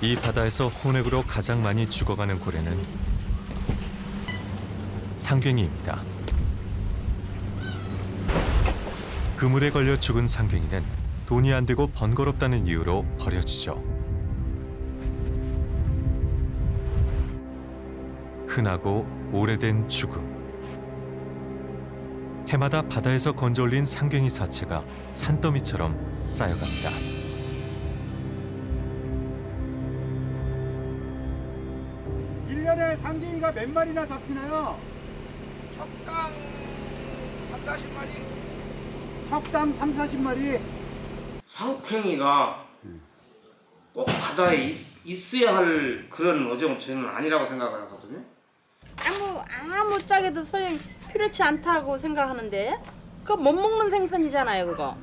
이 바다에서 혼액으로 가장 많이 죽어가는 고래는 상괭이입니다. 그물에 걸려 죽은 상괭이는 돈이 안 되고 번거롭다는 이유로 버려지죠. 흔하고 오래된 죽음. 해마다 바다에서 건져 올린 상괭이 사체가 산더미처럼 쌓여갑니다. 상갱이가 몇 마리나 잡히나요? 척당 30-40마리. 척당 30-40마리. 상괭이가 꼭 바다에 있어야 할 그런 어종은 저는 아니라고 생각을 하거든요. 아무 짝에도 소용이 필요치 않다고 생각하는데 그거 못 먹는 생선이잖아요, 그거.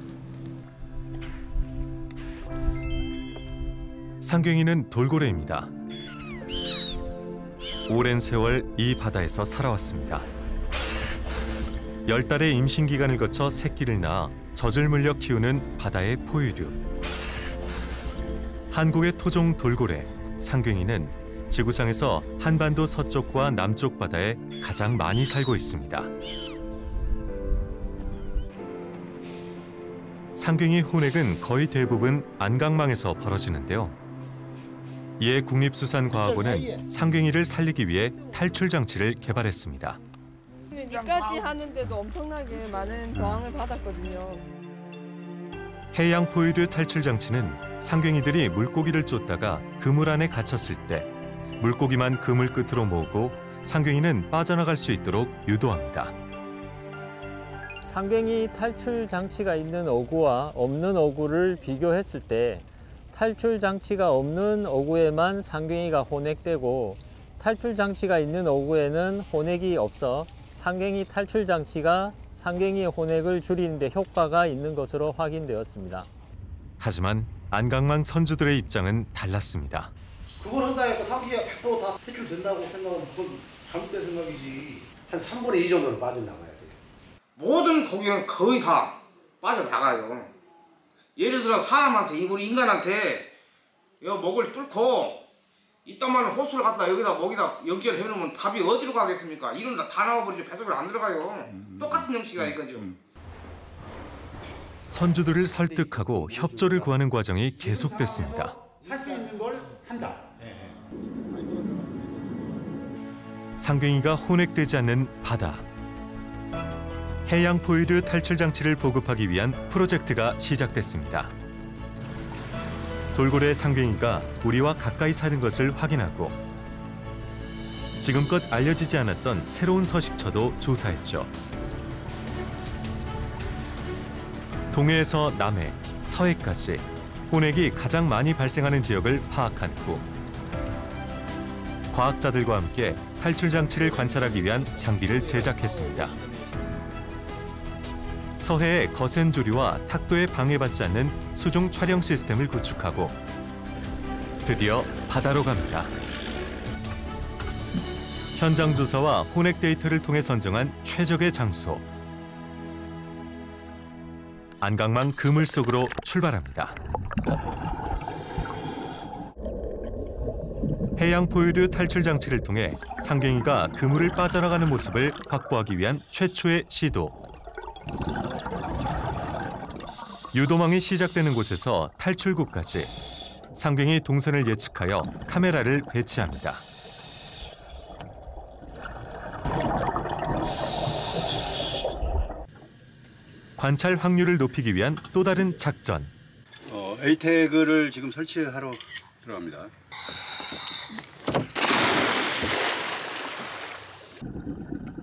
상괭이는 돌고래입니다. 오랜 세월 이 바다에서 살아왔습니다. 10달의 임신 기간을 거쳐 새끼를 낳아 젖을 물려 키우는 바다의 포유류. 한국의 토종 돌고래, 상괭이는 지구상에서 한반도 서쪽과 남쪽 바다에 가장 많이 살고 있습니다. 상괭이 혼액은 거의 대부분 안강망에서 벌어지는데요. 이에 국립수산과학원은 상괭이를 살리기 위해 탈출 장치를 개발했습니다. 여기까지 하는데도 엄청나게 많은 저항을 받았거든요. 해양 포유류 탈출 장치는 상괭이들이 물고기를 쫓다가 그물 안에 갇혔을 때 물고기만 그물 끝으로 모으고 상괭이는 빠져나갈 수 있도록 유도합니다. 상괭이 탈출 장치가 있는 어구와 없는 어구를 비교했을 때 탈출 장치가 없는 어구에만 상괭이가 혼액되고 탈출 장치가 있는 어구에는 혼액이 없어 상괭이 탈출 장치가 상괭이의 혼액을 줄이는 데 효과가 있는 것으로 확인되었습니다. 하지만 안강망 선주들의 입장은 달랐습니다. 그걸 한다니까 상기가 100% 다 퇴출된다고 생각하면 그건 잘못된 생각이지. 한 3분의 2 정도는 빠져나가야 돼요. 모든 고기는 거의 다 빠져나가요. 예를 들어 사람한테, 우리 인간한테 먹을 뚫고 이따만한 호수를 갖다 여기다 연결해 놓으면 밥이 어디로 가겠습니까? 이런 다 나와버리죠. 뱃속으로 안 들어가요. 똑같은 형식이야 이거죠. 선주들을 설득하고 협조를 구하는 과정이 계속됐습니다. 할 수 있는 걸 한다. 상괭이가 혼액되지 않는 바다. 해양 포유류 탈출 장치를 보급하기 위한 프로젝트가 시작됐습니다. 돌고래 상괭이가 우리와 가까이 사는 것을 확인하고 지금껏 알려지지 않았던 새로운 서식처도 조사했죠. 동해에서 남해, 서해까지 혼액이 가장 많이 발생하는 지역을 파악한 후 과학자들과 함께 탈출 장치를 관찰하기 위한 장비를 제작했습니다. 서해의 거센 조류와 탁도에 방해받지 않는 수중 촬영 시스템을 구축하고 드디어 바다로 갑니다. 현장 조사와 혼액 데이터를 통해 선정한 최적의 장소. 안강망 그물 속으로 출발합니다. 해양 포유류 탈출 장치를 통해 상괭이가 그물을 빠져나가는 모습을 확보하기 위한 최초의 시도. 유도망이 시작되는 곳에서 탈출구까지 상괭이 동선을 예측하여 카메라를 배치합니다. 관찰 확률을 높이기 위한 또 다른 작전. 에이태그를 지금 설치하러 들어갑니다.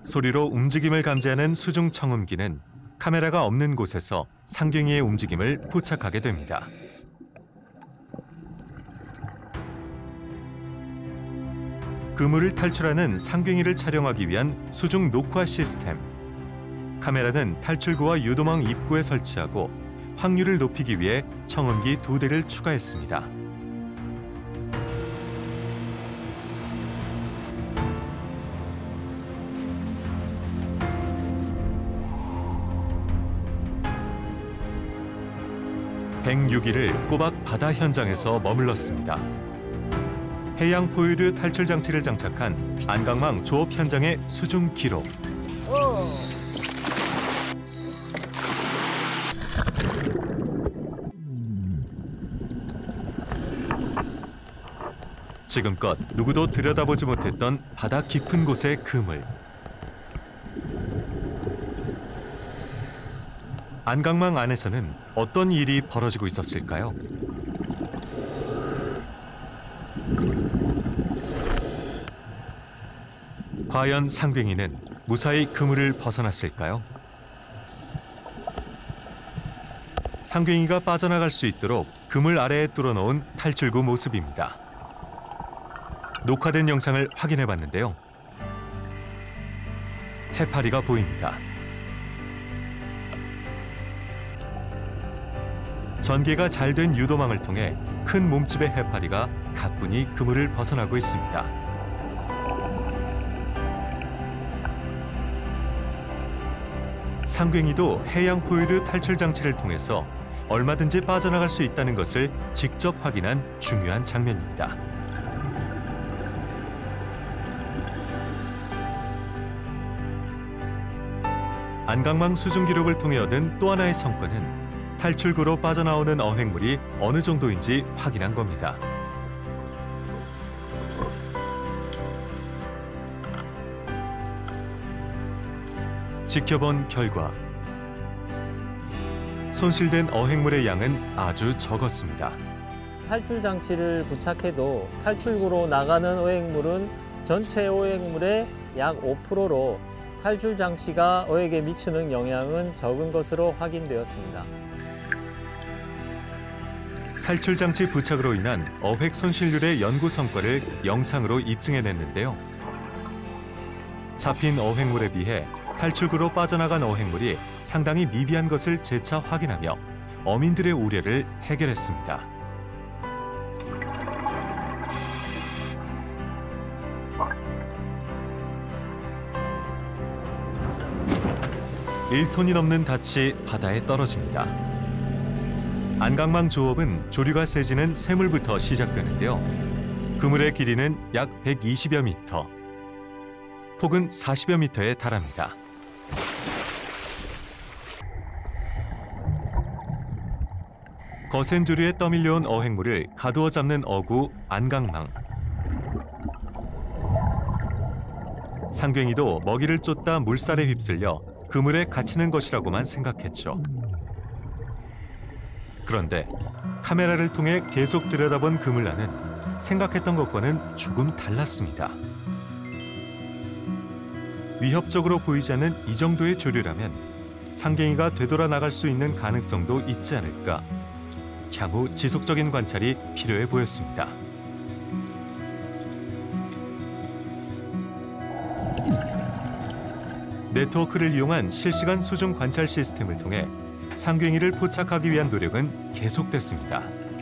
소리로 움직임을 감지하는 수중 청음기는 카메라가 없는 곳에서 상괭이의 움직임을 포착하게 됩니다. 그물을 탈출하는 상괭이를 촬영하기 위한 수중 녹화 시스템. 카메라는 탈출구와 유도망 입구에 설치하고 확률을 높이기 위해 청음기 2대를 추가했습니다. (106일을) 꼬박 바다 현장에서 머물렀습니다. 해양 포유류 탈출 장치를 장착한 안강망 조업 현장의 수중 기록. 지금껏 누구도 들여다보지 못했던 바다 깊은 곳의 그물. 안강망 안에서는 어떤 일이 벌어지고 있었을까요? 과연 상괭이는 무사히 그물을 벗어났을까요? 상괭이가 빠져나갈 수 있도록 그물 아래에 뚫어놓은 탈출구 모습입니다. 녹화된 영상을 확인해 봤는데요. 해파리가 보입니다. 전개가 잘 된 유도망을 통해 큰 몸집의 해파리가 가뿐히 그물을 벗어나고 있습니다. 상괭이도 해양 포유류 탈출 장치를 통해서 얼마든지 빠져나갈 수 있다는 것을 직접 확인한 중요한 장면입니다. 안강망 수중 기록을 통해 얻은 또 하나의 성과는 탈출구로 빠져나오는 어획물이 어느 정도인지 확인한 겁니다. 지켜본 결과 손실된 어획물의 양은 아주 적었습니다. 탈출 장치를 부착해도 탈출구로 나가는 어획물은 전체 어획물의 약 5%로 탈출 장치가 어획에 미치는 영향은 적은 것으로 확인되었습니다. 탈출 장치 부착으로 인한 어획 손실률의 연구 성과를 영상으로 입증해냈는데요. 잡힌 어획물에 비해 탈출구로 빠져나간 어획물이 상당히 미비한 것을 재차 확인하며 어민들의 우려를 해결했습니다. (1톤이) 넘는 닻이 바다에 떨어집니다. 안강망 조업은 조류가 세지는 새물부터 시작되는데요. 그물의 길이는 약 120여 미터, 폭은 40여 미터에 달합니다. 거센 조류에 떠밀려온 어획물을 가두어 잡는 어구 안강망. 상괭이도 먹이를 쫓다 물살에 휩쓸려 그물에 갇히는 것이라고만 생각했죠. 그런데 카메라를 통해 계속 들여다본 그물란은 생각했던 것과는 조금 달랐습니다. 위협적으로 보이지 않는 이 정도의 조류라면 상괭이가 되돌아 나갈 수 있는 가능성도 있지 않을까. 향후 지속적인 관찰이 필요해 보였습니다. 네트워크를 이용한 실시간 수중 관찰 시스템을 통해 상괭이를 포착하기 위한 노력은 계속됐습니다.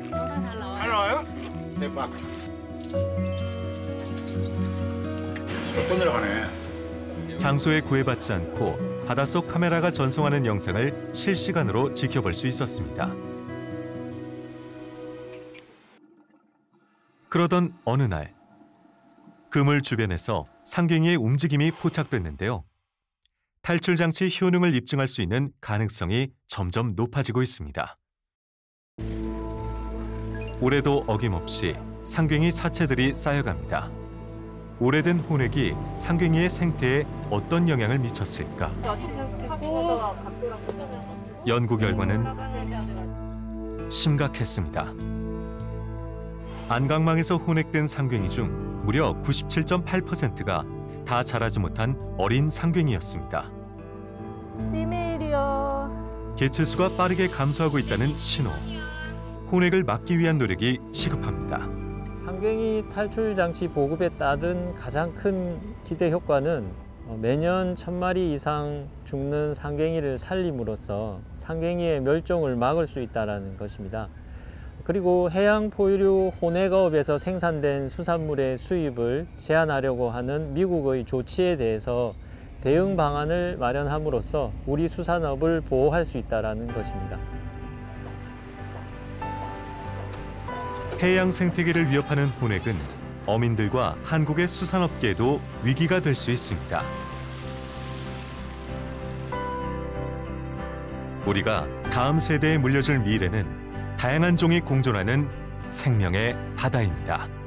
잘 나와요? 대박. 몇 번 내려가네. 장소에 구애받지 않고 바닷속 카메라가 전송하는 영상을 실시간으로 지켜볼 수 있었습니다. 그러던 어느 날, 그물 주변에서 상괭이의 움직임이 포착됐는데요. 탈출 장치 효능을 입증할 수 있는 가능성이 점점 높아지고 있습니다. 올해도 어김없이 상괭이 사체들이 쌓여갑니다. 오래된 혼액이 상괭이의 생태에 어떤 영향을 미쳤을까? 연구 결과는 심각했습니다. 안강망에서 혼액된 상괭이 중 무려 97.8%가 다 자라지 못한 어린 상괭이였습니다. 피메일이요. 개체수가 빠르게 감소하고 있다는 신호. 혼액을 막기 위한 노력이 시급합니다. 상괭이 탈출 장치 보급에 따른 가장 큰 기대 효과는 매년 1000마리 이상 죽는 상괭이를 살림으로써 상괭이의 멸종을 막을 수 있다는 것입니다. 그리고 해양 포유류 혼액업에서 생산된 수산물의 수입을 제한하려고 하는 미국의 조치에 대해서 대응 방안을 마련함으로써 우리 수산업을 보호할 수 있다는 것입니다. 해양 생태계를 위협하는 혼액은 어민들과 한국의 수산업계에도 위기가 될 수 있습니다. 우리가 다음 세대에 물려줄 미래는 다양한 종이 공존하는 생명의 바다입니다.